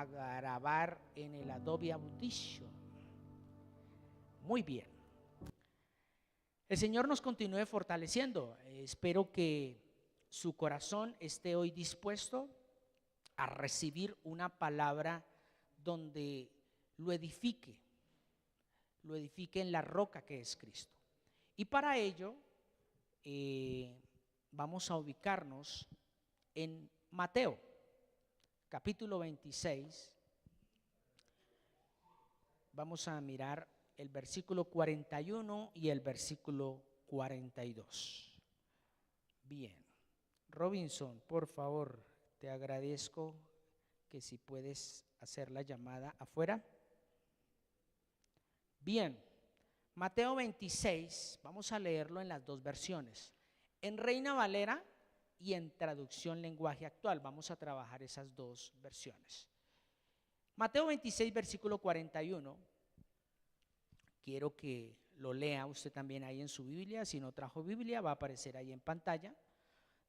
a grabar en el Adobe Audition. Muy bien. El Señor nos continúe fortaleciendo. Espero que su corazón esté hoy dispuesto a recibir una palabra donde lo edifique en la roca que es Cristo. Y para ello vamos a ubicarnos en Mateo, capítulo 26. Vamos a mirar el versículo 41 y el versículo 42. Bien, Robinson, por favor, te agradezco que si puedes hacer la llamada afuera. Bien, Mateo 26, vamos a leerlo en las dos versiones, en Reina Valera y en traducción lenguaje actual. Vamos a trabajar esas dos versiones. Mateo 26, versículo 41. Quiero que lo lea usted también ahí en su Biblia. Si no trajo Biblia, va a aparecer ahí en pantalla.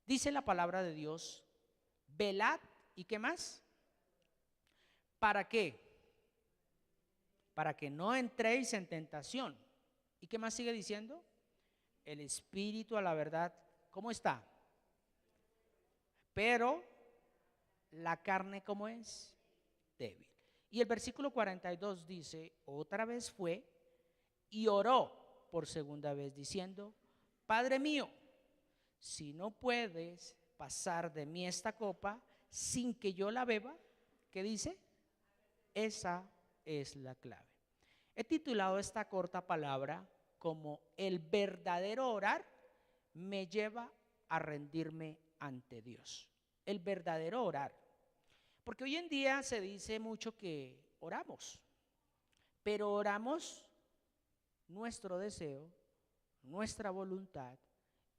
Dice la palabra de Dios: velad, ¿y qué más? ¿Para qué? Para que no entréis en tentación. ¿Y qué más sigue diciendo? El espíritu a la verdad, ¿cómo está? Pero la carne, ¿cómo es? Débil. Y el versículo 42 dice: otra vez fue y oró por segunda vez diciendo: Padre mío, si no puedes pasar de mí esta copa sin que yo la beba, ¿qué dice? Esa es la clave. He titulado esta corta palabra como el verdadero orar me lleva a rendirme ante Dios. El verdadero orar. Porque hoy en día se dice mucho que oramos, pero oramos nuestro deseo, nuestra voluntad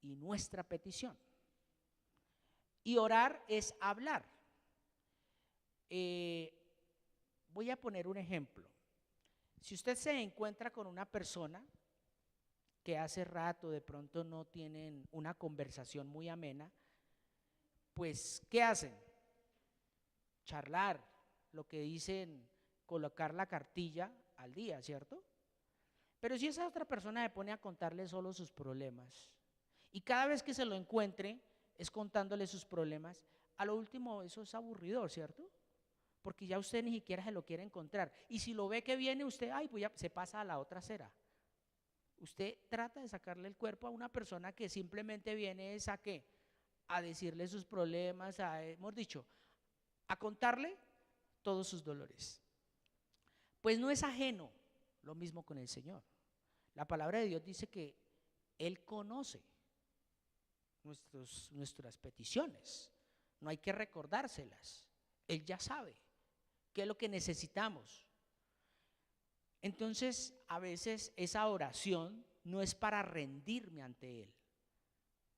y nuestra petición. Y orar es hablar. Voy a poner un ejemplo. Si usted se encuentra con una persona que hace rato de pronto no tienen una conversación muy amena, pues ¿qué hacen? Charlar, lo que dicen, colocar la cartilla al día, ¿cierto? Pero si esa otra persona se pone a contarle solo sus problemas y cada vez que se lo encuentre es contándole sus problemas, a lo último eso es aburridor, ¿cierto? Porque ya usted ni siquiera se lo quiere encontrar. Y si lo ve que viene usted, ay, se pasa a la otra acera. Usted trata de sacarle el cuerpo a una persona que simplemente viene es a qué, a decirle sus problemas, hemos dicho, a contarle todos sus dolores. Pues no es ajeno lo mismo con el Señor. La palabra de Dios dice que Él conoce nuestras peticiones. No hay que recordárselas. Él ya sabe qué es lo que necesitamos. Entonces, a veces esa oración no es para rendirme ante Él,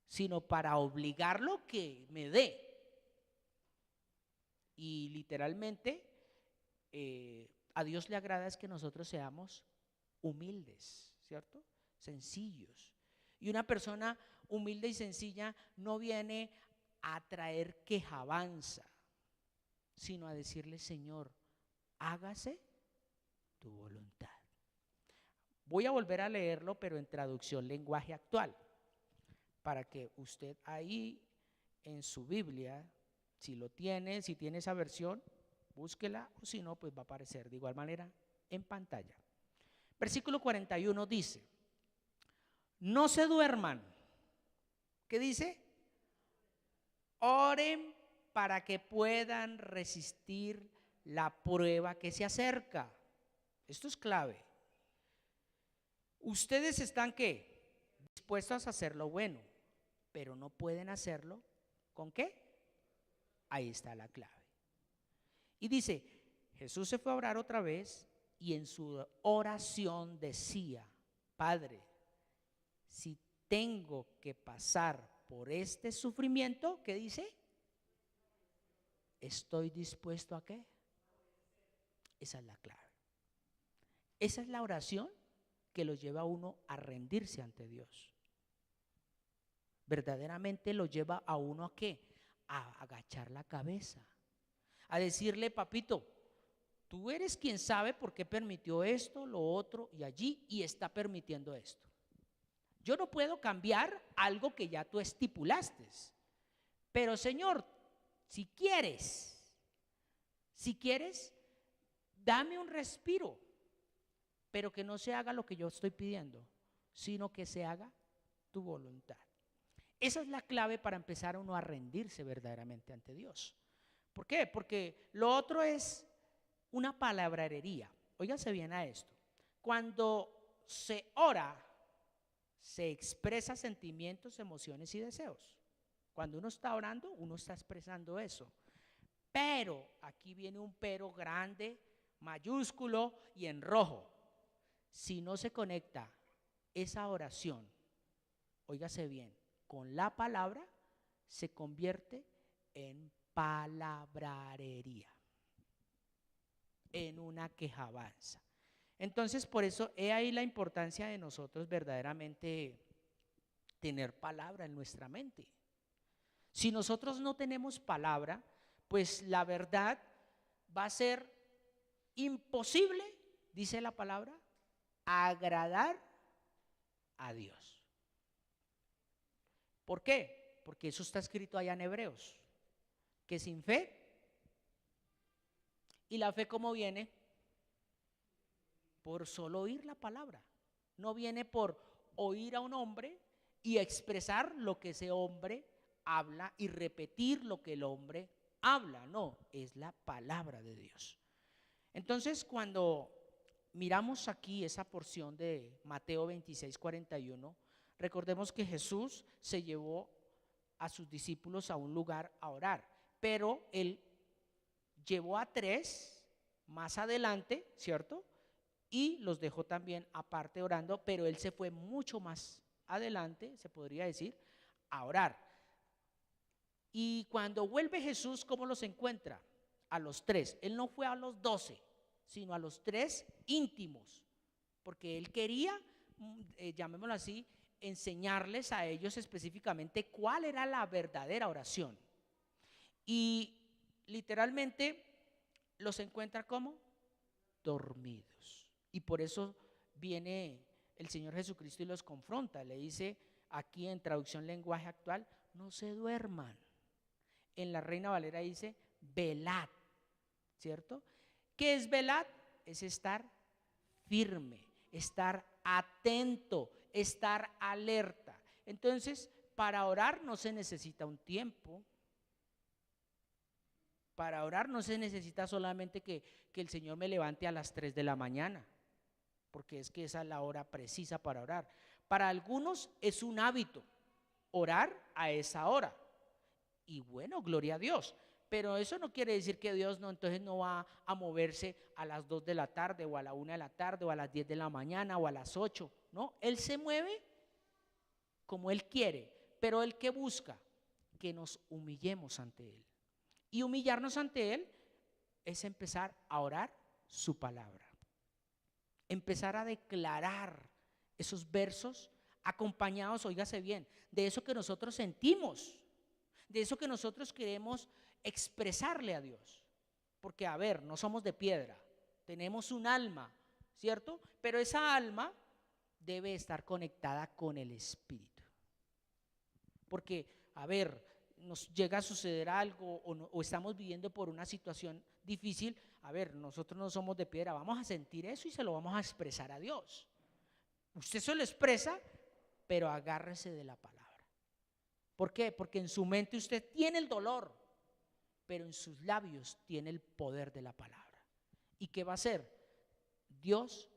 sino para obligarlo que me dé. Y literalmente, a Dios le agrada es que nosotros seamos humildes, ¿cierto? Sencillos. Y una persona humilde y sencilla no viene a traer quejabanza, sino a decirle: Señor, hágase tu voluntad. Voy a volver a leerlo, pero en traducción lenguaje actual, para que usted ahí en su Biblia, si lo tiene, si tiene esa versión, búsquela, o si no, pues va a aparecer de igual manera en pantalla. Versículo 41 dice: no se duerman. ¿Qué dice? Oren para que puedan resistir la prueba que se acerca. Esto es clave. Ustedes están ¿qué? Dispuestos a hacer lo bueno, pero no pueden hacerlo ¿con qué? Ahí está la clave. Y dice, Jesús se fue a orar otra vez y en su oración decía: Padre, si tengo que pasar por este sufrimiento, ¿qué dice? ¿Estoy dispuesto a qué? Esa es la clave. Esa es la oración que lo lleva a uno a rendirse ante Dios. Verdaderamente lo lleva a uno a qué? A agachar la cabeza, a decirle: papito, Tú eres quien sabe por qué permitió esto, lo otro y allí, y está permitiendo esto. Yo no puedo cambiar algo que ya tú estipulaste. Pero Señor, si quieres, dame un respiro, pero que no se haga lo que yo estoy pidiendo, sino que se haga tu voluntad. Esa es la clave para empezar uno a rendirse verdaderamente ante Dios. ¿Por qué? Porque lo otro es una palabrería. Óigase bien a esto. Cuando se ora, se expresa sentimientos, emociones y deseos. Cuando uno está orando, uno está expresando eso. Pero, aquí viene un pero grande, mayúsculo y en rojo. Si no se conecta esa oración, óigase bien, con la palabra, se convierte en palabrería, en una quejabanza. Entonces, por eso, he ahí la importancia de nosotros verdaderamente tener palabra en nuestra mente. Si nosotros no tenemos palabra, pues la verdad va a ser imposible, dice la palabra, agradar a Dios. ¿Por qué? Porque eso está escrito allá en Hebreos, que sin fe, ¿y la fe cómo viene? Por solo oír la palabra. No viene por oír a un hombre y expresar lo que ese hombre habla y repetir lo que el hombre habla. No, es la palabra de Dios. Entonces, cuando miramos aquí esa porción de Mateo 26:41, recordemos que Jesús se llevó a sus discípulos a un lugar a orar, pero él llevó a 3 más adelante, ¿cierto? Y los dejó también aparte orando, pero él se fue mucho más adelante, se podría decir, a orar. Y cuando vuelve Jesús, ¿cómo los encuentra? A los 3. Él no fue a los 12, sino a los 3 íntimos, porque él quería, llamémoslo así, enseñarles a ellos específicamente cuál era la verdadera oración. Y literalmente los encuentra como dormidos. Y por eso viene el Señor Jesucristo y los confronta. Le dice aquí en traducción lenguaje actual, no se duerman. En la Reina Valera dice velad, ¿cierto? ¿Qué es velad? Es estar firme, estar atento, estar alerta. Entonces, para orar no se necesita un tiempo. Para orar no se necesita solamente que el Señor me levante a las 3 de la mañana, porque es que esa es la hora precisa para orar. Para algunos es un hábito orar a esa hora. Y bueno, gloria a Dios. Pero eso no quiere decir que Dios entonces no va a moverse a las 2 de la tarde o a la 1 de la tarde o a las 10 de la mañana o a las 8. No, Él se mueve como Él quiere, pero Él que busca que nos humillemos ante Él. Y humillarnos ante Él es empezar a orar su palabra. Empezar a declarar esos versos acompañados, óigase bien, de eso que nosotros sentimos, de eso que nosotros queremos expresarle a Dios. Porque, a ver, no somos de piedra, tenemos un alma, ¿cierto? Pero esa alma debe estar conectada con el Espíritu. Porque, a ver, nos llega a suceder algo o estamos viviendo por una situación difícil, a ver, nosotros no somos de piedra, vamos a sentir eso y se lo vamos a expresar a Dios. Usted se lo expresa, pero agárrese de la palabra. ¿Por qué? Porque en su mente usted tiene el dolor, pero en sus labios tiene el poder de la palabra. ¿Y qué va a hacer? Dios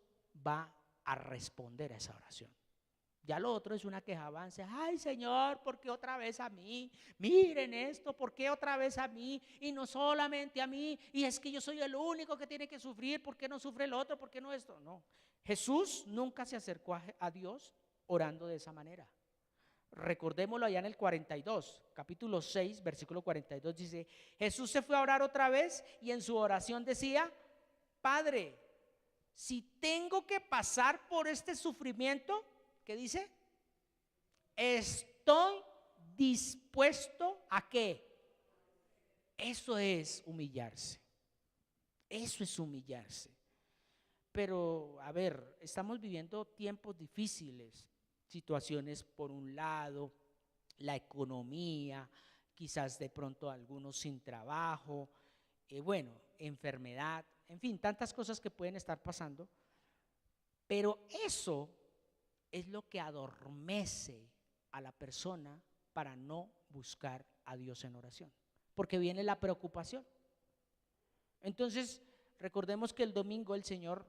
va a responder a esa oración. Ya lo otro es una quejabanza. Ay, Señor, ¿por qué otra vez a mí? Miren esto, ¿por qué otra vez a mí? Y no solamente a mí. Y es que yo soy el único que tiene que sufrir. ¿Por qué no sufre el otro? ¿Por qué no esto? No. Jesús nunca se acercó a Dios orando de esa manera. Recordémoslo allá en el 42, capítulo 6, versículo 42 dice, Jesús se fue a orar otra vez y en su oración decía, Padre, si tengo que pasar por este sufrimiento, ¿qué dice? Estoy dispuesto a ¿qué? Eso es humillarse. Eso es humillarse. Pero, a ver, estamos viviendo tiempos difíciles, situaciones por un lado, la economía, quizás de pronto algunos sin trabajo, bueno, enfermedad, en fin, tantas cosas que pueden estar pasando, pero eso es lo que adormece a la persona para no buscar a Dios en oración, porque viene la preocupación. Entonces, recordemos que el domingo el Señor,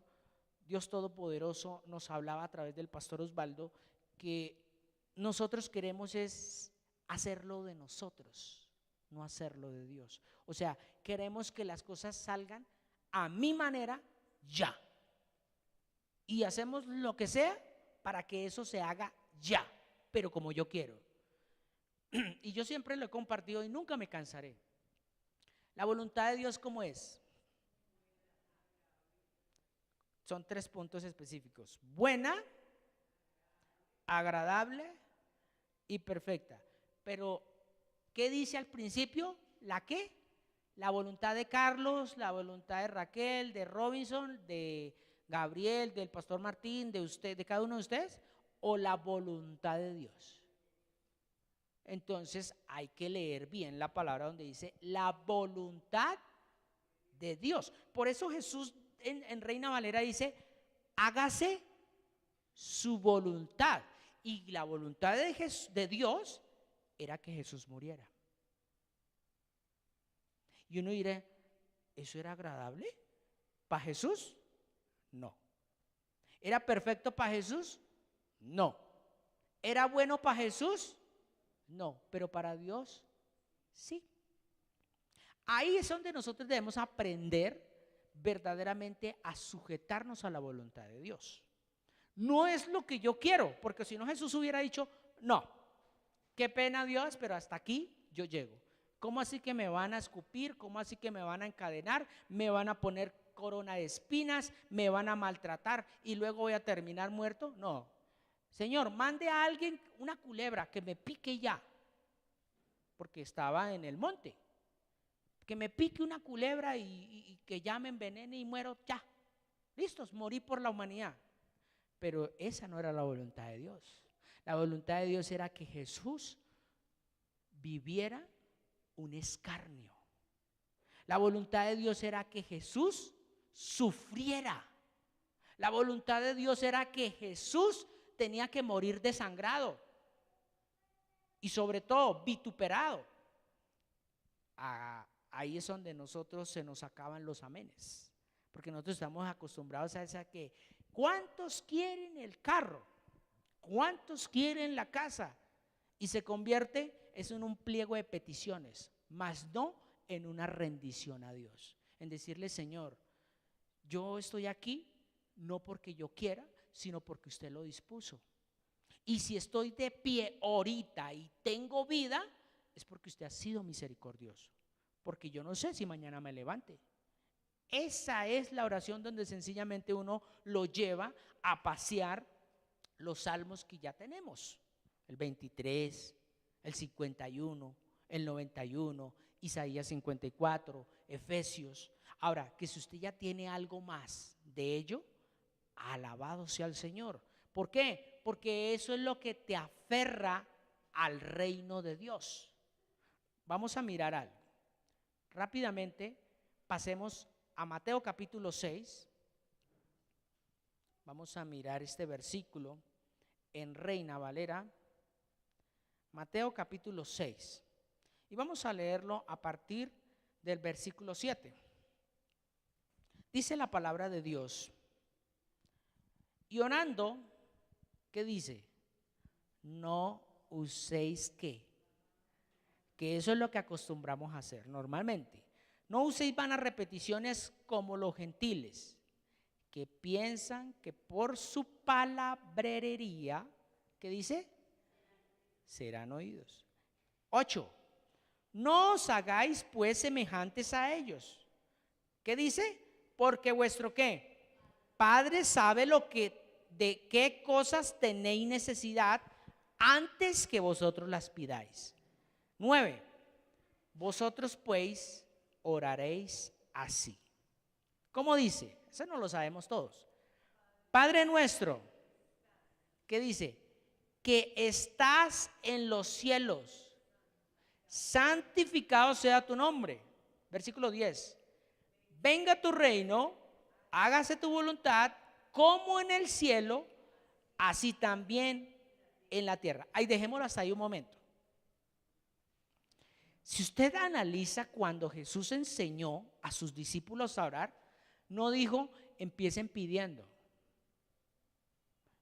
Dios Todopoderoso, nos hablaba a través del pastor Osvaldo que nosotros queremos es hacerlo de nosotros, no hacerlo de Dios. O sea, queremos que las cosas salgan a mi manera ya. Y hacemos lo que sea para que eso se haga ya, pero como yo quiero. Y yo siempre lo he compartido y nunca me cansaré. La voluntad de Dios, ¿cómo es? Son 3 puntos específicos: buena, agradable y perfecta. Pero, ¿qué dice al principio? ¿La qué? La voluntad de Carlos, la voluntad de Raquel, de Robinson, de Gabriel, del pastor Martín, de usted, de cada uno de ustedes, o la voluntad de Dios. Entonces hay que leer bien la palabra donde dice la voluntad de Dios. Por eso Jesús en Reina Valera dice: hágase su voluntad. Y la voluntad de Dios era que Jesús muriera. Y uno dirá, ¿eso era agradable para Jesús? No. ¿Era perfecto para Jesús? No. ¿Era bueno para Jesús? No. Pero para Dios, sí. Ahí es donde nosotros debemos aprender verdaderamente a sujetarnos a la voluntad de Dios. No es lo que yo quiero, porque si no Jesús hubiera dicho, no, qué pena Dios, pero hasta aquí yo llego. ¿Cómo así que me van a escupir? ¿Cómo así que me van a encadenar? ¿Me van a poner corona de espinas? ¿Me van a maltratar y luego voy a terminar muerto? No. Señor, mande a alguien una culebra que me pique ya, porque estaba en el monte. Que me pique una culebra y que ya me envenene y muero ya. Listos, morí por la humanidad. Pero esa no era la voluntad de Dios. La voluntad de Dios era que Jesús viviera un escarnio. La voluntad de Dios era que Jesús sufriera. La voluntad de Dios era que Jesús tenía que morir desangrado y sobre todo vituperado. Ahí es donde nosotros se nos acaban los amenes, porque nosotros estamos acostumbrados a esa que ¿cuántos quieren el carro? ¿Cuántos quieren la casa? Y se convierte en un pliego de peticiones, mas no en una rendición a Dios, en decirle: Señor, yo estoy aquí no porque yo quiera, sino porque usted lo dispuso. Y si estoy de pie ahorita y tengo vida, es porque usted ha sido misericordioso, porque yo no sé si mañana me levante. Esa es la oración donde sencillamente uno lo lleva a pasear los salmos que ya tenemos: el 23, el 51, el 91, Isaías 54, Efesios. Ahora, que si usted ya tiene algo más de ello, alabado sea el Señor. ¿Por qué? Porque eso es lo que te aferra al reino de Dios. Vamos a mirar algo. Rápidamente pasemos a Mateo capítulo 6. Vamos a mirar este versículo en Reina Valera. Mateo capítulo 6. Y vamos a leerlo a partir del versículo 7. Dice la palabra de Dios: y orando, ¿qué dice? No uséis ¿qué? Que eso es lo que acostumbramos a hacer normalmente. No uséis vanas repeticiones como los gentiles, que piensan que por su palabrería, ¿qué dice? Serán oídos. 8. No os hagáis pues semejantes a ellos. ¿Qué dice? Porque vuestro ¿qué? Padre sabe de qué cosas tenéis necesidad antes que vosotros las pidáis. 9. Vosotros pues oraréis así: ¿Cómo dice? Eso no lo sabemos todos. Padre nuestro, ¿qué dice? Que estás en los cielos, santificado sea tu nombre. Versículo 10. Venga tu reino, hágase tu voluntad, como en el cielo, así también en la tierra. Ahí dejémoslo hasta ahí un momento. Si usted analiza cuando Jesús enseñó a sus discípulos a orar, no dijo empiecen pidiendo,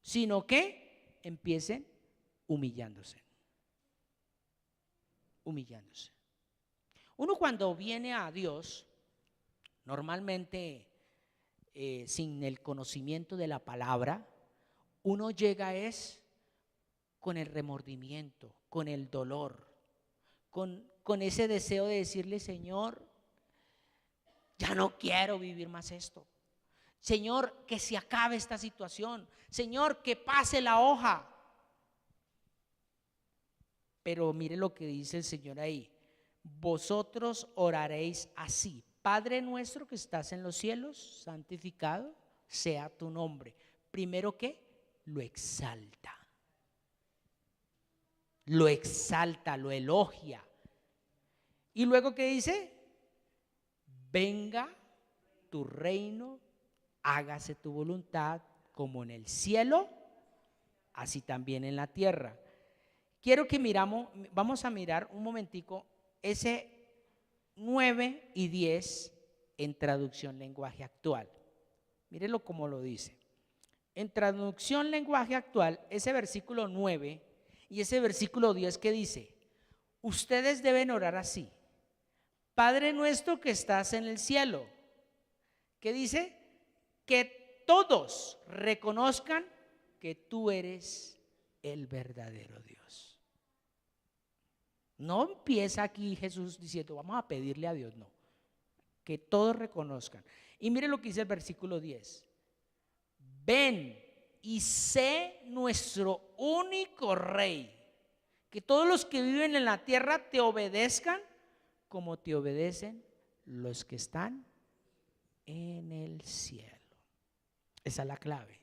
sino que empiecen humillándose. Humillándose. Uno cuando viene a Dios, normalmente sin el conocimiento de la palabra, uno llega es con el remordimiento, con el dolor, con ese deseo de decirle: Señor, ya no quiero vivir más esto. Señor, que se acabe esta situación. Señor, que pase la hoja. Pero mire lo que dice el Señor ahí: vosotros oraréis así: Padre nuestro que estás en los cielos, santificado sea tu nombre. Primero, que lo exalta, lo elogia. Y luego, ¿qué dice? Venga tu reino, hágase tu voluntad, como en el cielo, así también en la tierra. Quiero que vamos a mirar un momentico ese 9 y 10 en traducción lenguaje actual. Mírenlo como lo dice. En traducción lenguaje actual, ese versículo 9 y ese versículo 10 que dice: ustedes deben orar así: Padre nuestro que estás en el cielo. ¿Qué dice? Que todos reconozcan que tú eres el verdadero Dios. No empieza aquí Jesús diciendo vamos a pedirle a Dios, no. Que todos reconozcan. Y mire lo que dice el versículo 10. Ven y sé nuestro único rey. Que todos los que viven en la tierra te obedezcan como te obedecen los que están en el cielo. Esa es la clave.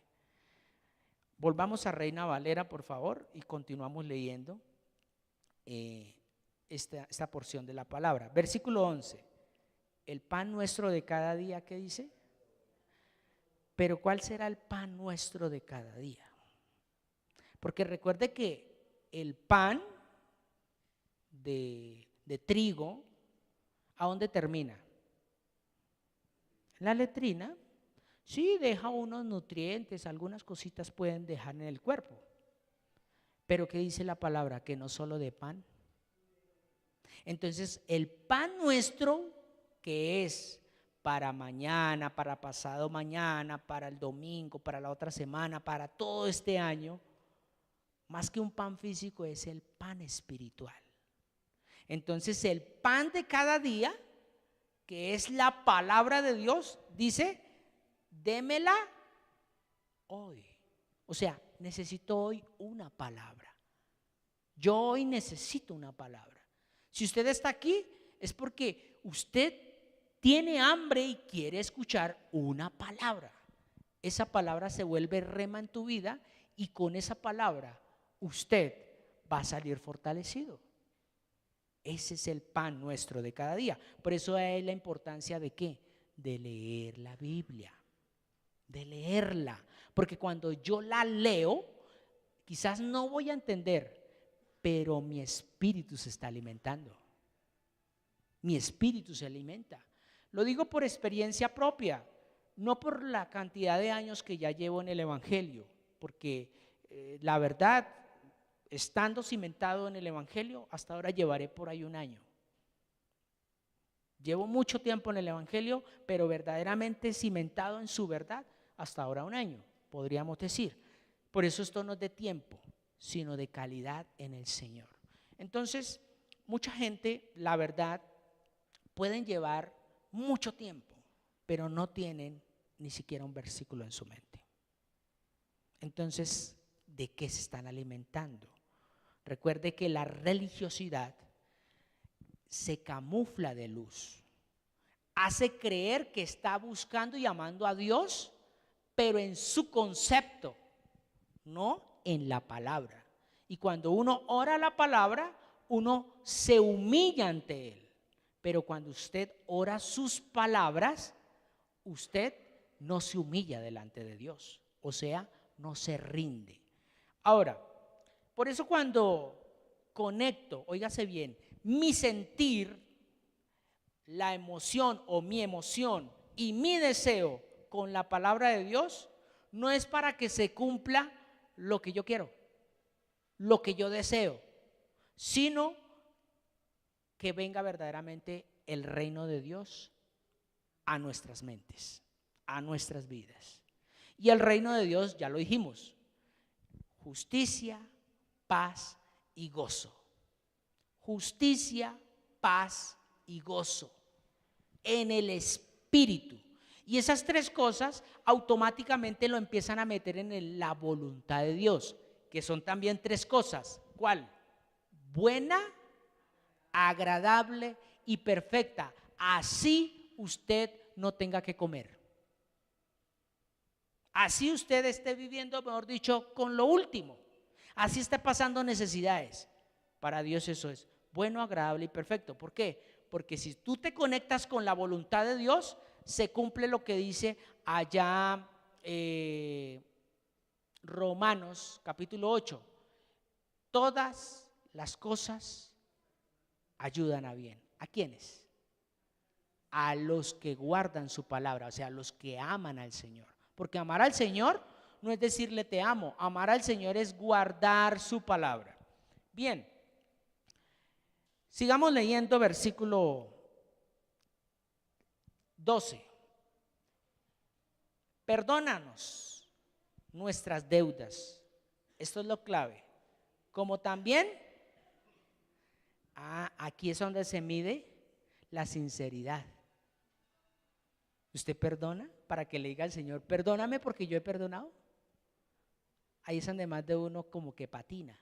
Volvamos a Reina Valera, por favor, y continuamos leyendo esta porción de la palabra. Versículo 11. El pan nuestro de cada día, ¿qué dice? Pero ¿cuál será el pan nuestro de cada día? Porque recuerde que el pan de trigo, ¿a dónde termina? En la letrina. Sí, deja unos nutrientes, algunas cositas pueden dejar en el cuerpo. Pero ¿qué dice la palabra? Que no solo de pan. Entonces, el pan nuestro, que es para mañana, para pasado mañana, para el domingo, para la otra semana, para todo este año, más que un pan físico, es el pan espiritual. Entonces, el pan de cada día, que es la palabra de Dios, dice: démela hoy. O sea, necesito hoy una palabra. Yo hoy necesito una palabra. Si usted está aquí, es porque usted tiene hambre y quiere escuchar una palabra. Esa palabra se vuelve rema en tu vida y con esa palabra usted va a salir fortalecido. Ese es el pan nuestro de cada día. Por eso es la importancia de ¿qué? De leer la Biblia, de leerla. Porque cuando yo la leo, quizás no voy a entender, pero mi espíritu se está alimentando. Mi espíritu se alimenta. Lo digo por experiencia propia, no por la cantidad de años que ya llevo en el Evangelio, porque la verdad, estando cimentado en el Evangelio, hasta ahora llevaré por ahí un año. Llevo mucho tiempo en el Evangelio, pero verdaderamente cimentado en su verdad, hasta ahora un año, podríamos decir. Por eso esto no es de tiempo, sino de calidad en el Señor. Entonces, mucha gente, la verdad, pueden llevar mucho tiempo, pero no tienen ni siquiera un versículo en su mente. Entonces, ¿de qué se están alimentando? Recuerde que la religiosidad se camufla de luz. hace creer que está buscando y amando a Dios, pero en su concepto, no en la palabra. Y cuando uno ora la palabra, uno se humilla ante Él. Pero cuando usted ora sus palabras, usted no se humilla delante de Dios. O sea, no se rinde. Ahora, por eso cuando conecto, óigase bien, mi sentir, la emoción o mi emoción y mi deseo con la palabra de Dios, no es para que se cumpla lo que yo quiero, lo que yo deseo, sino que venga verdaderamente el reino de Dios a nuestras mentes, a nuestras vidas. Y el reino de Dios, ya lo dijimos, justicia, paz y gozo. Justicia, paz y gozo en el espíritu. Y esas tres cosas automáticamente lo empiezan a meter en la voluntad de Dios, que son también tres cosas. ¿Cuál? Buena, agradable y perfecta. Así usted no tenga que comer. Así usted esté viviendo, mejor dicho, con lo último. Así está pasando necesidades. Para Dios eso es bueno, agradable y perfecto. ¿Por qué? Porque si tú te conectas con la voluntad de Dios, se cumple lo que dice allá Romanos capítulo 8. Todas las cosas ayudan a bien. ¿A quiénes? A los que guardan su palabra, o sea, a los que aman al Señor. Porque amar al Señor no es decirle te amo, amar al Señor es guardar su palabra. Bien, sigamos leyendo versículo 12. Perdónanos nuestras deudas. Esto es lo clave. Como también, aquí es donde se mide la sinceridad. ¿Usted perdona para que le diga al Señor, perdóname porque yo he perdonado? Ahí es donde más de uno como que patina.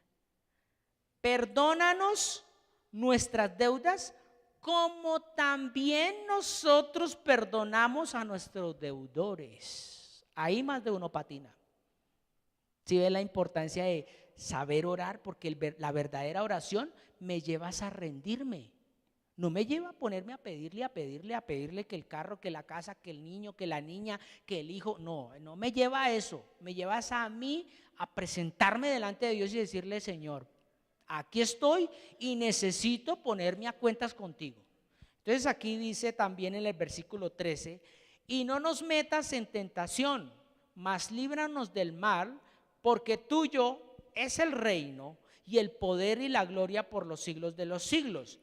Perdónanos nuestras deudas como también nosotros perdonamos a nuestros deudores. Ahí más de uno patina. ¿Sí ve la importancia de saber orar? Porque la verdadera oración me lleva a rendirme. No me lleva a ponerme a pedirle que el carro, que la casa, que el niño, que la niña, que el hijo. No, no me lleva a eso. Me lleva a mí a presentarme delante de Dios y decirle, Señor, aquí estoy y necesito ponerme a cuentas contigo. Entonces aquí dice también en el versículo 13, y no nos metas en tentación, mas líbranos del mal, porque tuyo es el reino y el poder y la gloria por los siglos de los siglos.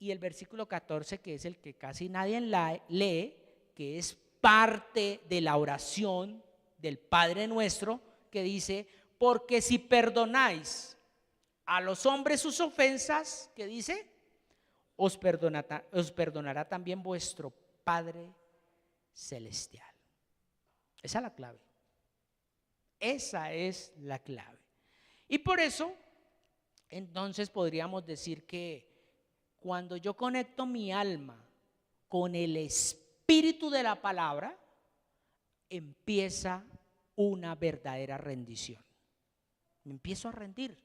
Y el versículo 14, que es el que casi nadie lee, que es parte de la oración del Padre Nuestro, que dice, porque si perdonáis a los hombres sus ofensas, ¿qué dice? Os perdonará también vuestro Padre Celestial. Esa es la clave. Esa es la clave. Y por eso, entonces podríamos decir que cuando yo conecto mi alma con el espíritu de la palabra, empieza una verdadera rendición. Me empiezo a rendir,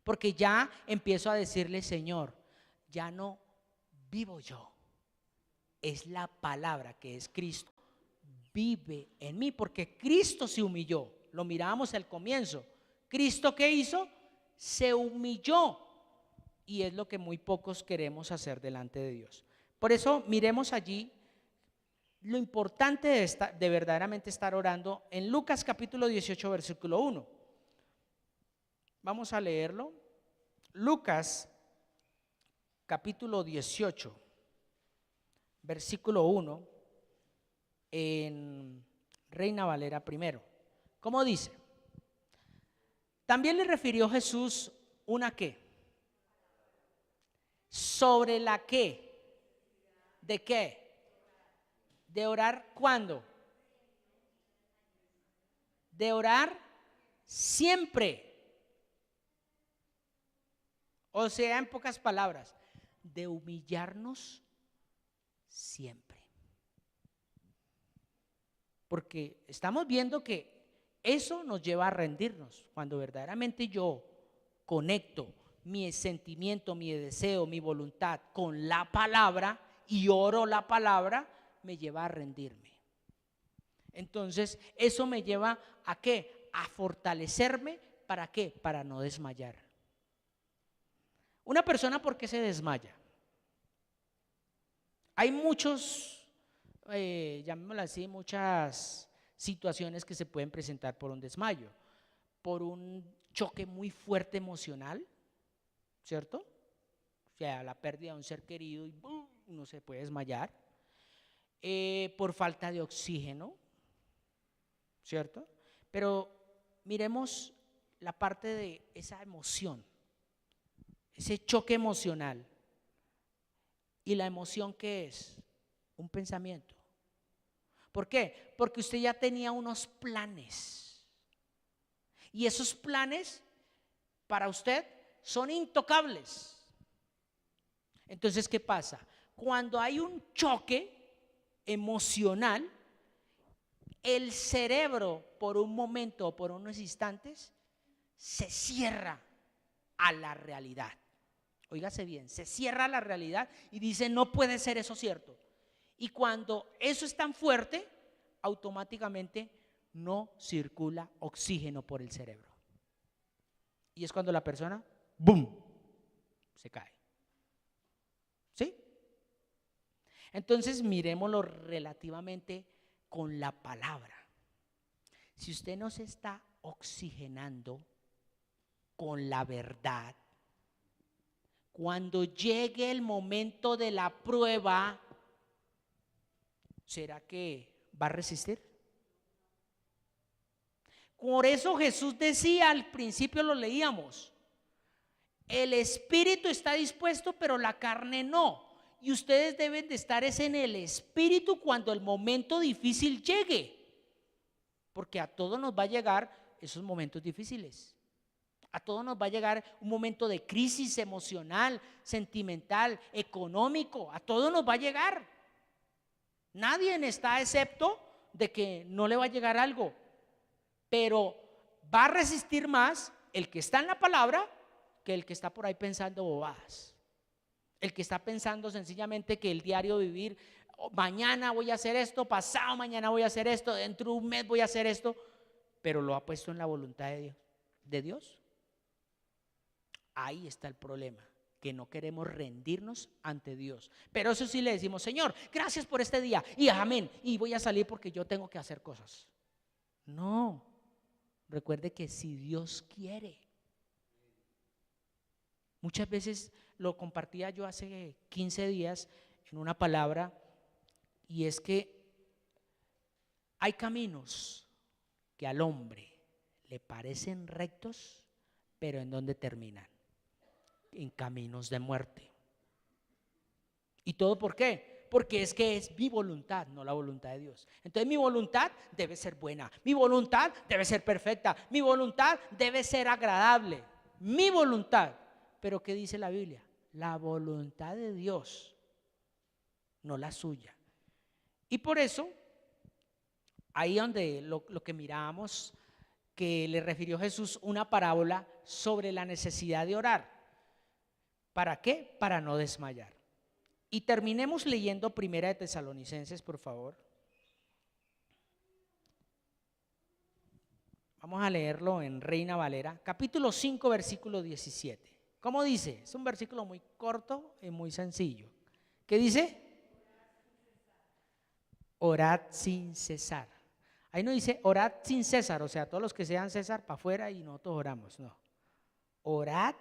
porque ya empiezo a decirle, Señor, ya no vivo yo, es la palabra que es Cristo, vive en mí, porque Cristo se humilló. Lo mirábamos al comienzo. ¿Cristo qué hizo? Se humilló. Y es lo que muy pocos queremos hacer delante de Dios. Por eso miremos allí lo importante de verdaderamente estar orando en Lucas capítulo 18 versículo 1. Vamos a leerlo. Lucas capítulo 18 versículo 1 en Reina Valera primero. ¿Cómo dice? También le refirió Jesús una ¿qué? Sobre la ¿qué? ¿De qué? De orar ¿cuándo? De orar siempre. O sea, en pocas palabras, de humillarnos siempre. porque estamos viendo que eso nos lleva a rendirnos. Cuando verdaderamente yo conecto mi sentimiento, mi deseo, mi voluntad con la palabra y oro la palabra, me lleva a rendirme. Entonces, eso me lleva ¿a qué? A fortalecerme. ¿Para qué? Para no desmayar. Una persona, ¿por qué se desmaya? Hay muchos, llamémoslo así, muchas situaciones que se pueden presentar por un desmayo, por un choque muy fuerte emocional, ¿cierto? O sea, la pérdida de un ser querido y ¡bum!, uno se puede desmayar. Por falta de oxígeno, ¿cierto? Pero miremos la parte de esa emoción, ese choque emocional. ¿Y la emoción qué es? Un pensamiento. ¿Por qué? Porque usted ya tenía unos planes. Y esos planes para usted son intocables. Entonces, ¿qué pasa? Cuando hay un choque emocional, el cerebro por un momento o por unos instantes se cierra a la realidad. Óigase bien, se cierra la realidad y dice, no puede ser eso cierto. Y cuando eso es tan fuerte, automáticamente no circula oxígeno por el cerebro. Y es cuando la persona, ¡boom!, se cae. ¿Sí? Entonces miremoslo relativamente con la palabra. Si usted no se está oxigenando con la verdad, cuando llegue el momento de la prueba, ¿será que va a resistir? Por eso Jesús decía, al principio lo leíamos, el espíritu está dispuesto, pero la carne no. Y ustedes deben de estar en el espíritu cuando el momento difícil llegue, porque a todos nos va a llegar esos momentos difíciles. A todos nos va a llegar un momento de crisis emocional, sentimental, económico. A todos nos va a llegar. Nadie está excepto de que no le va a llegar algo. Pero va a resistir más el que está en la palabra que el que está por ahí pensando bobadas. El que está pensando sencillamente que el diario vivir, mañana voy a hacer esto, pasado mañana voy a hacer esto, dentro de un mes voy a hacer esto, pero lo ha puesto en la voluntad de Dios. Ahí está el problema, que no queremos rendirnos ante Dios. Pero eso sí le decimos, Señor, gracias por este día y amén, y voy a salir porque yo tengo que hacer cosas. No, recuerde que si Dios quiere. Muchas veces lo compartía yo hace 15 días en una palabra, y es que hay caminos que al hombre le parecen rectos, pero ¿en dónde terminan? En caminos de muerte. ¿Y todo por qué? Porque es que es mi voluntad, no la voluntad de Dios. Entonces mi voluntad debe ser buena, mi voluntad debe ser perfecta, mi voluntad debe ser agradable, mi voluntad. Pero ¿qué dice la Biblia? La voluntad de Dios, no la suya. Y por eso, ahí donde lo que mirábamos, que le refirió Jesús una parábola sobre la necesidad de orar. ¿Para qué? Para no desmayar. Y terminemos leyendo Primera de Tesalonicenses, por favor. Vamos a leerlo en Reina Valera, capítulo 5, versículo 17. ¿Cómo dice? Es un versículo muy corto y muy sencillo. ¿Qué dice? Orad sin cesar. Ahí no dice orad sin César, o sea, todos los que sean César para afuera y nosotros oramos, no. Orad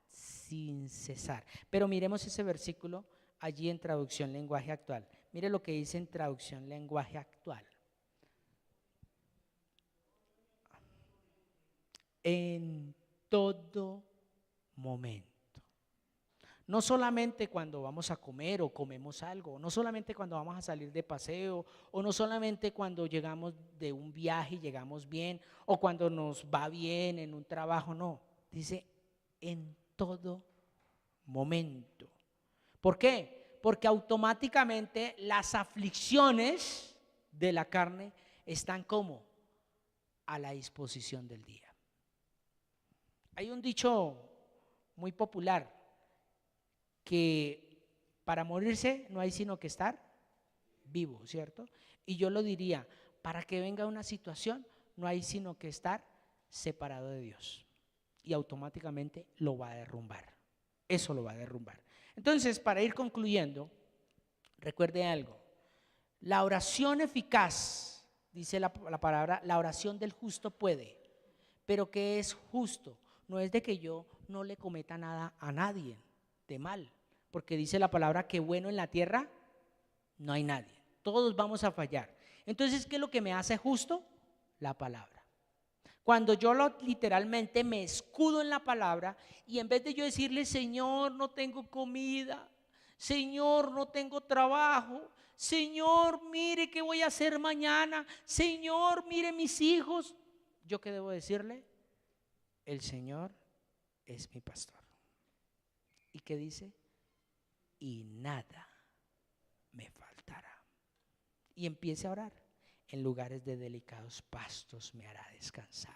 sin cesar. Pero miremos ese versículo allí en traducción lenguaje actual. Mire lo que dice en traducción lenguaje actual. En todo momento. No solamente cuando vamos a comer o comemos algo, no solamente cuando vamos a salir de paseo, o no solamente cuando llegamos de un viaje y llegamos bien, o cuando nos va bien en un trabajo, no. Dice en todo momento. ¿Por qué? Porque automáticamente las aflicciones de la carne están como a la disposición del día. Hay un dicho muy popular que para morirse no hay sino que estar vivo, ¿cierto? Y yo lo diría, para que venga una situación no hay sino que estar separado de Dios y automáticamente lo va a derrumbar. Eso lo va a derrumbar. Entonces, para ir concluyendo, recuerde algo. La oración eficaz, dice la palabra, la oración del justo puede. Pero ¿qué es justo? No es de que yo no le cometa nada a nadie de mal, porque dice la palabra que bueno en la tierra no hay nadie. Todos vamos a fallar. Entonces, ¿qué es lo que me hace justo? La palabra. Cuando yo literalmente me escudo en la palabra y en vez de yo decirle, Señor, no tengo comida, Señor, no tengo trabajo, Señor, mire qué voy a hacer mañana, Señor, mire mis hijos, ¿yo qué debo decirle? El Señor es mi pastor. ¿Y qué dice? Y nada me faltará. Y empiece a orar. En lugares de delicados pastos me hará descansar.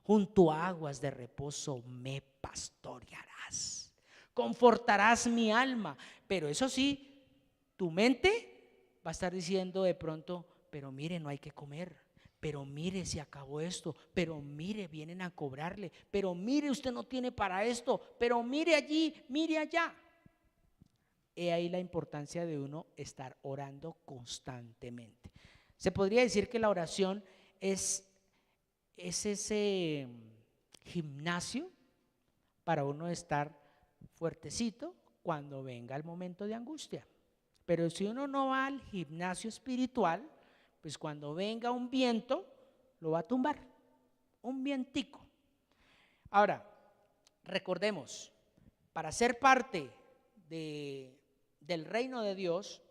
Junto a aguas de reposo me pastorearás. Confortarás mi alma. Pero eso sí, tu mente va a estar diciendo de pronto, pero mire, no hay que comer. Pero mire, se acabó esto. Pero mire, vienen a cobrarle. Pero mire, usted no tiene para esto. Pero mire allí, mire allá. He ahí la importancia de uno estar orando constantemente. Se podría decir que la oración es ese gimnasio para uno estar fuertecito cuando venga el momento de angustia. Pero si uno no va al gimnasio espiritual, pues cuando venga un viento, lo va a tumbar, un vientico. Ahora, recordemos, para ser parte del reino de Dios,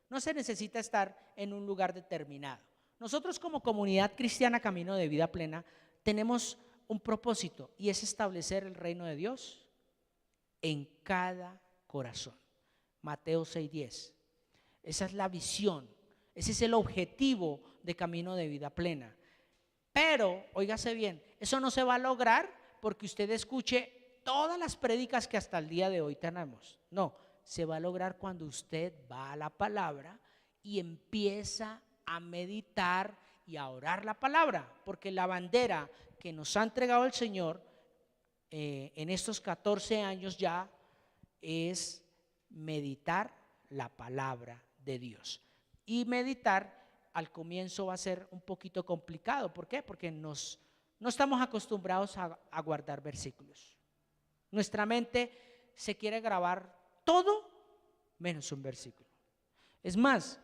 no se necesita estar en un lugar determinado. Nosotros como comunidad cristiana Camino de Vida Plena tenemos un propósito y es establecer el reino de Dios en cada corazón. Mateo 6:10. Esa es la visión, ese es el objetivo de Camino de Vida Plena. Pero, óigase bien, eso no se va a lograr porque usted escuche todas las prédicas que hasta el día de hoy tenemos. No, se va a lograr cuando usted va a la palabra y empieza a meditar y a orar la palabra, porque la bandera que nos ha entregado el Señor en estos 14 años ya es meditar la palabra de Dios. Y meditar al comienzo va a ser un poquito complicado. ¿Por qué? Porque no estamos acostumbrados a guardar versículos. Nuestra mente se quiere grabar todo menos un versículo. Es más,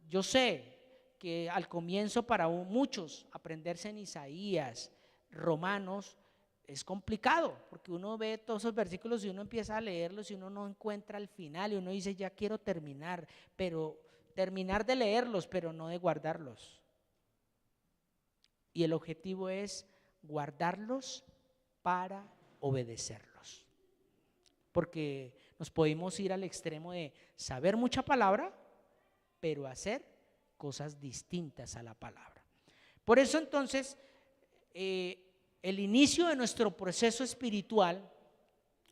yo sé que al comienzo para muchos aprenderse en Isaías, Romanos, es complicado, porque uno ve todos esos versículos y uno empieza a leerlos y uno no encuentra el final y uno dice, ya quiero terminar, pero terminar de leerlos, pero no de guardarlos. Y el objetivo es guardarlos para obedecerlos. Porque nos podemos ir al extremo de saber mucha palabra, pero hacer cosas distintas a la palabra. Por eso entonces, el inicio de nuestro proceso espiritual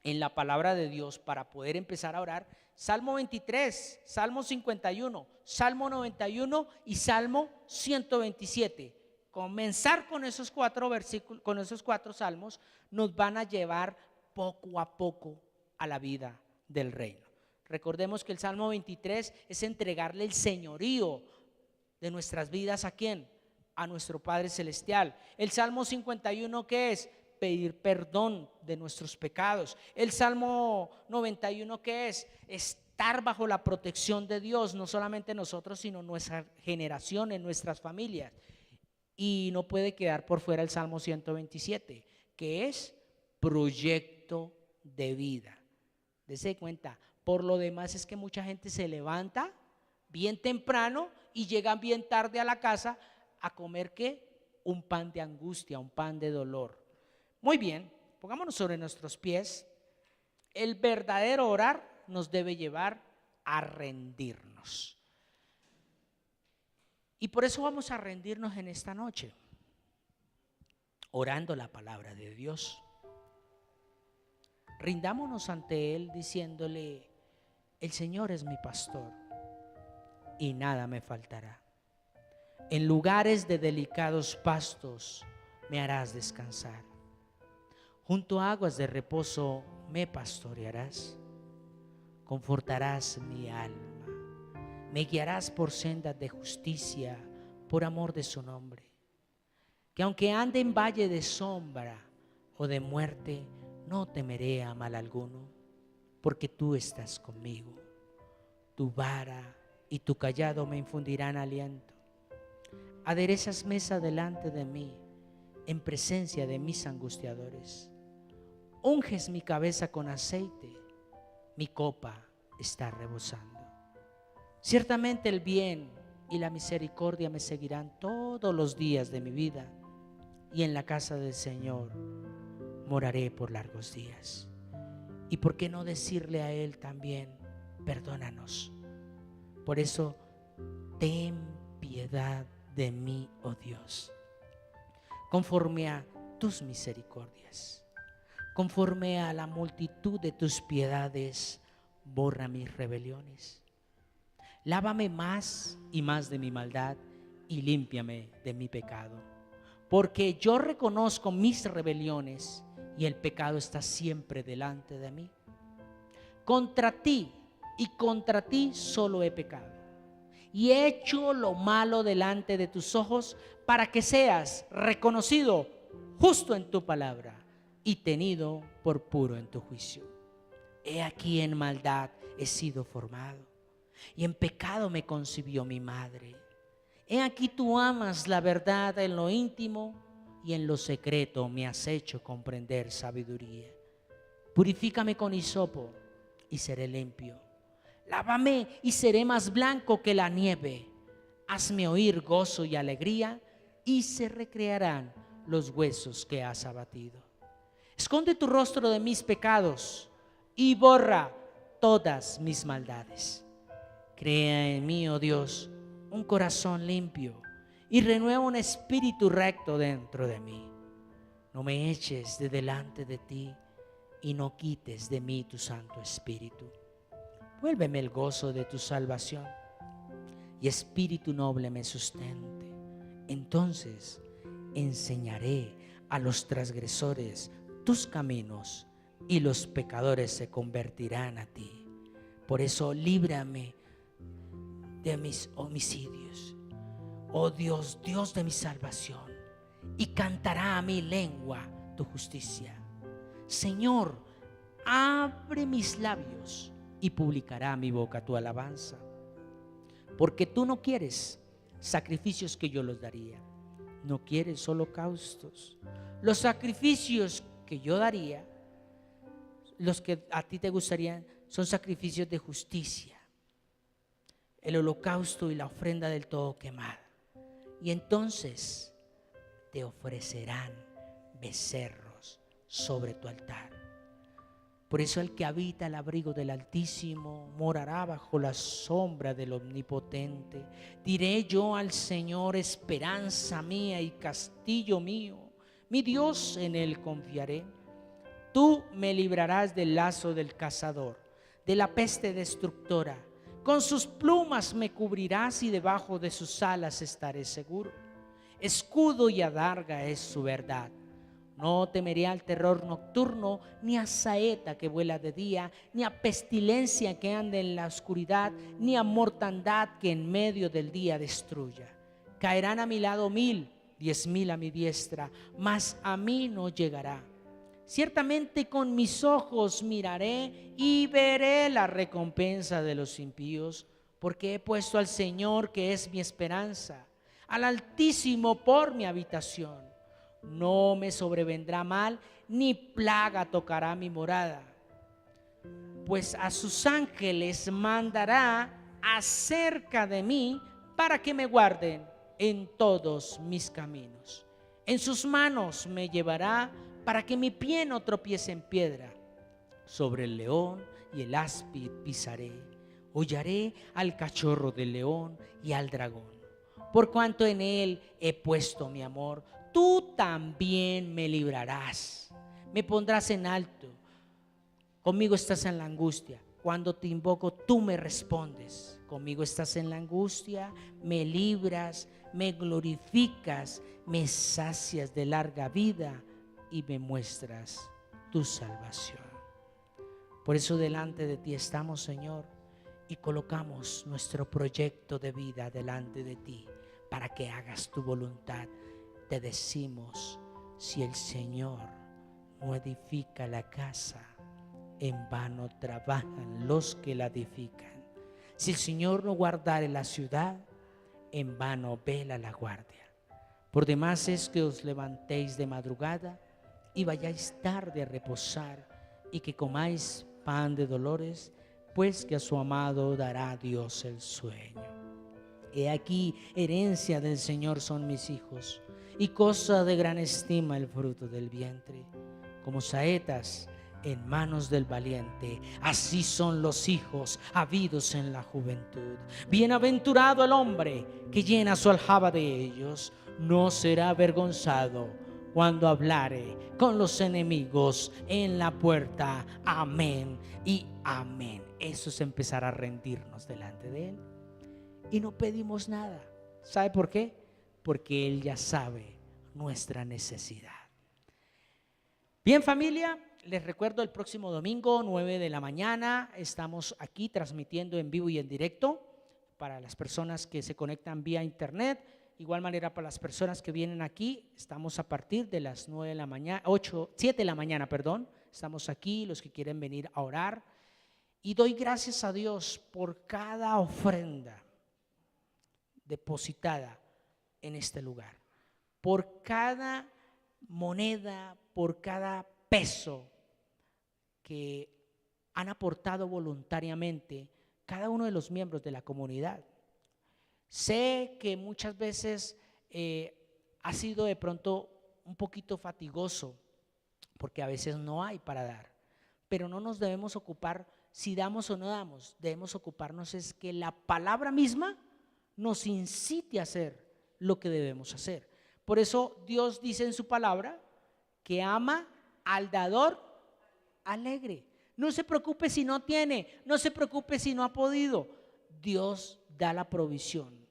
en la palabra de Dios para poder empezar a orar, Salmo 23, Salmo 51, Salmo 91 y Salmo 127. Comenzar con esos 4 versículos, con esos 4 salmos, nos van a llevar poco a poco a la vida del reino. Recordemos que el Salmo 23 es entregarle el señorío de nuestras vidas ¿a quién? A nuestro Padre Celestial. El Salmo 51, ¿qué es? Pedir perdón de nuestros pecados. El Salmo 91, ¿qué es? Estar bajo la protección de Dios, no solamente nosotros, sino nuestra generación, en nuestras familias. Y no puede quedar por fuera el Salmo 127, que es proyecto de vida. Dese cuenta, por lo demás es que mucha gente se levanta bien temprano y llegan bien tarde a la casa a comer ¿qué? Un pan de angustia, un pan de dolor. Muy bien, pongámonos sobre nuestros pies. El verdadero orar nos debe llevar a rendirnos. Y por eso vamos a rendirnos en esta noche, orando la palabra de Dios. Rindámonos ante Él diciéndole: el Señor es mi pastor y nada me faltará. En lugares de delicados pastos me harás descansar. Junto a aguas de reposo me pastorearás. Confortarás mi alma. Me guiarás por sendas de justicia por amor de su nombre. Que aunque ande en valle de sombra o de muerte, no temeré a mal alguno, porque tú estás conmigo. Tu vara y tu cayado me infundirán aliento. Aderezas mesa delante de mí, en presencia de mis angustiadores. Unges mi cabeza con aceite, mi copa está rebosando. Ciertamente el bien y la misericordia me seguirán todos los días de mi vida, y en la casa del Señor moraré por largos días. Y por qué no decirle a Él también: perdónanos. Por eso, ten piedad de mí, oh Dios, conforme a tus misericordias, conforme a la multitud de tus piedades, borra mis rebeliones. Lávame más y más de mi maldad y límpiame de mi pecado, porque yo reconozco mis rebeliones y el pecado está siempre delante de mí. Contra ti y contra ti solo he pecado y he hecho lo malo delante de tus ojos, para que seas reconocido justo en tu palabra y tenido por puro en tu juicio. He aquí en maldad he sido formado, y en pecado me concibió mi madre. He aquí tú amas la verdad en lo íntimo, y en lo secreto me has hecho comprender sabiduría. Purifícame con hisopo y seré limpio. Lávame y seré más blanco que la nieve. Hazme oír gozo y alegría, y se recrearán los huesos que has abatido. Esconde tu rostro de mis pecados y borra todas mis maldades. Crea en mí, oh Dios, un corazón limpio, y renueva un espíritu recto dentro de mí. No me eches de delante de ti, y no quites de mí tu Santo Espíritu. Vuélveme el gozo de tu salvación, y espíritu noble me sustente. Entonces enseñaré a los transgresores tus caminos, y los pecadores se convertirán a ti. Por eso líbrame de mis homicidios, oh Dios, Dios de mi salvación, y cantará a mi lengua tu justicia. Señor, abre mis labios, y publicará mi boca tu alabanza. Porque tú no quieres sacrificios que yo los daría, no quieres holocaustos. Los sacrificios que yo daría, los que a ti te gustarían, son sacrificios de justicia, el holocausto y la ofrenda del todo quemada. Y entonces te ofrecerán becerros sobre tu altar. Por eso el que habita el abrigo del Altísimo morará bajo la sombra del Omnipotente. Diré yo al Señor: esperanza mía y castillo mío, mi Dios, en Él confiaré. Tú me librarás del lazo del cazador, de la peste destructora. Con sus plumas me cubrirás, y debajo de sus alas estaré seguro. Escudo y adarga es su verdad. No temeré al terror nocturno, ni a saeta que vuela de día, ni a pestilencia que ande en la oscuridad, ni a mortandad que en medio del día destruya. Caerán a mi lado 1000, 10,000 a mi diestra, mas a mí no llegará. Ciertamente con mis ojos miraré y veré la recompensa de los impíos, porque he puesto al Señor, que es mi esperanza, al Altísimo por mi habitación. No me sobrevendrá mal, ni plaga tocará mi morada, pues a sus ángeles mandará acerca de mí, para que me guarden en todos mis caminos. En sus manos me llevará, para que mi pie no tropiece en piedra. Sobre el león y el áspid pisaré. Hollaré al cachorro del león y al dragón, por cuanto en Él he puesto mi amor. Tú también me librarás, me pondrás en alto. Conmigo estás en la angustia. Cuando te invoco, tú me respondes. Conmigo estás en la angustia, me libras, me glorificas, me sacias de larga vida y me muestras tu salvación. Por eso delante de ti estamos, Señor, y colocamos nuestro proyecto de vida delante de ti para que hagas tu voluntad. Te decimos, si el Señor no edifica la casa, en vano trabajan los que la edifican. Si el Señor no guardare la ciudad, en vano vela la guardia. Por demás es que os levantéis de madrugada y vayáis tarde a reposar, y que comáis pan de dolores, pues que a su amado dará Dios el sueño. He aquí, herencia del Señor son mis hijos, y cosa de gran estima el fruto del vientre. Como saetas en manos del valiente, así son los hijos habidos en la juventud. Bienaventurado el hombre que llena su aljaba de ellos, no será avergonzado cuando hablare con los enemigos en la puerta. Amén y amén. Eso es empezar a rendirnos delante de Él. Y no pedimos nada. ¿Sabe por qué? Porque Él ya sabe nuestra necesidad. Bien, familia, les recuerdo el próximo domingo 9 de la mañana estamos aquí transmitiendo en vivo y en directo para las personas que se conectan vía internet. Igual manera para las personas que vienen aquí, estamos a partir de las 9 de la mañana, 7 de la mañana, perdón. Estamos aquí, los que quieren venir a orar. Y doy gracias a Dios por cada ofrenda depositada en este lugar, por cada moneda, por cada peso que han aportado voluntariamente cada uno de los miembros de la comunidad. Sé que muchas veces ha sido de pronto un poquito fatigoso porque a veces no hay para dar, pero no nos debemos ocupar si damos o no damos. Debemos ocuparnos es que la palabra misma nos incite a hacer lo que debemos hacer. Por eso Dios dice en su palabra que ama al dador alegre. No se preocupe si no tiene, no se preocupe si no ha podido. Dios da la provisión,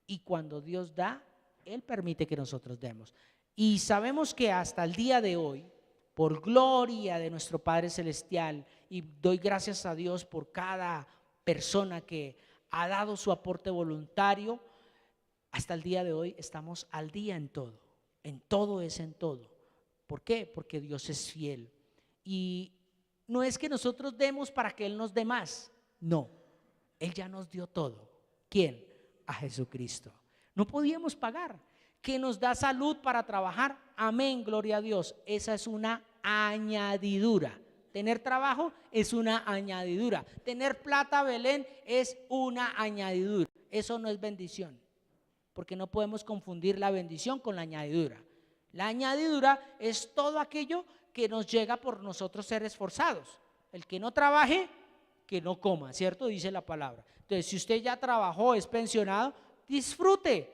y cuando Dios da, Él permite que nosotros demos. Y sabemos que hasta el día de hoy, por gloria de nuestro Padre Celestial, y doy gracias a Dios por cada persona que ha dado su aporte voluntario, hasta el día de hoy estamos al día en todo es en todo. ¿Por qué? Porque Dios es fiel. Y no es que nosotros demos para que Él nos dé más, no, Él ya nos dio todo. ¿Quién? A Jesucristo. No podíamos pagar. ¿Que nos da salud para trabajar? Amén, gloria a Dios. Esa es una añadidura. Tener trabajo es una añadidura. Tener plata, Belén, es una añadidura. Eso no es bendición, porque no podemos confundir la bendición con la añadidura. La añadidura es todo aquello que nos llega por nosotros ser esforzados. El que no trabaje, que no coma, ¿cierto? Dice la palabra. Entonces, si usted ya trabajó, es pensionado, disfrute,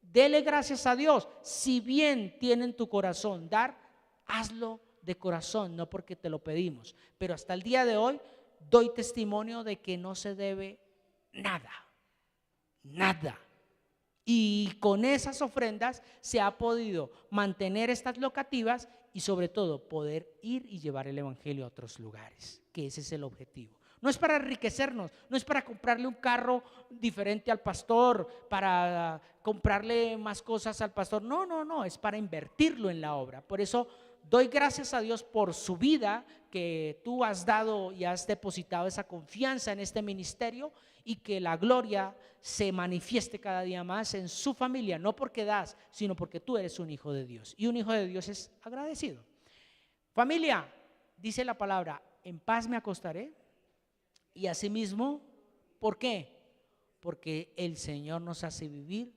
dele gracias a Dios. Si bien tiene en tu corazón dar, hazlo de corazón, no porque te lo pedimos. Pero hasta el día de hoy doy testimonio de que no se debe nada, nada. Y con esas ofrendas se ha podido mantener estas locativas y sobre todo poder ir y llevar el evangelio a otros lugares, que ese es el objetivo. No es para enriquecernos, no es para comprarle un carro diferente al pastor, para comprarle más cosas al pastor. No, no, no, es para invertirlo en la obra. Por eso doy gracias a Dios por su vida, que tú has dado y has depositado esa confianza en este ministerio, y que la gloria se manifieste cada día más en su familia, no porque das, sino porque tú eres un hijo de Dios, y un hijo de Dios es agradecido. Familia, dice la palabra, en paz me acostaré y asimismo, ¿por qué? Porque el Señor nos hace vivir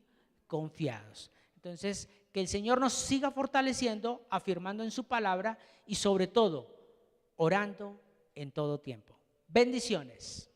confiados. Entonces, que el Señor nos siga fortaleciendo, afirmando en su palabra y sobre todo, orando en todo tiempo. Bendiciones.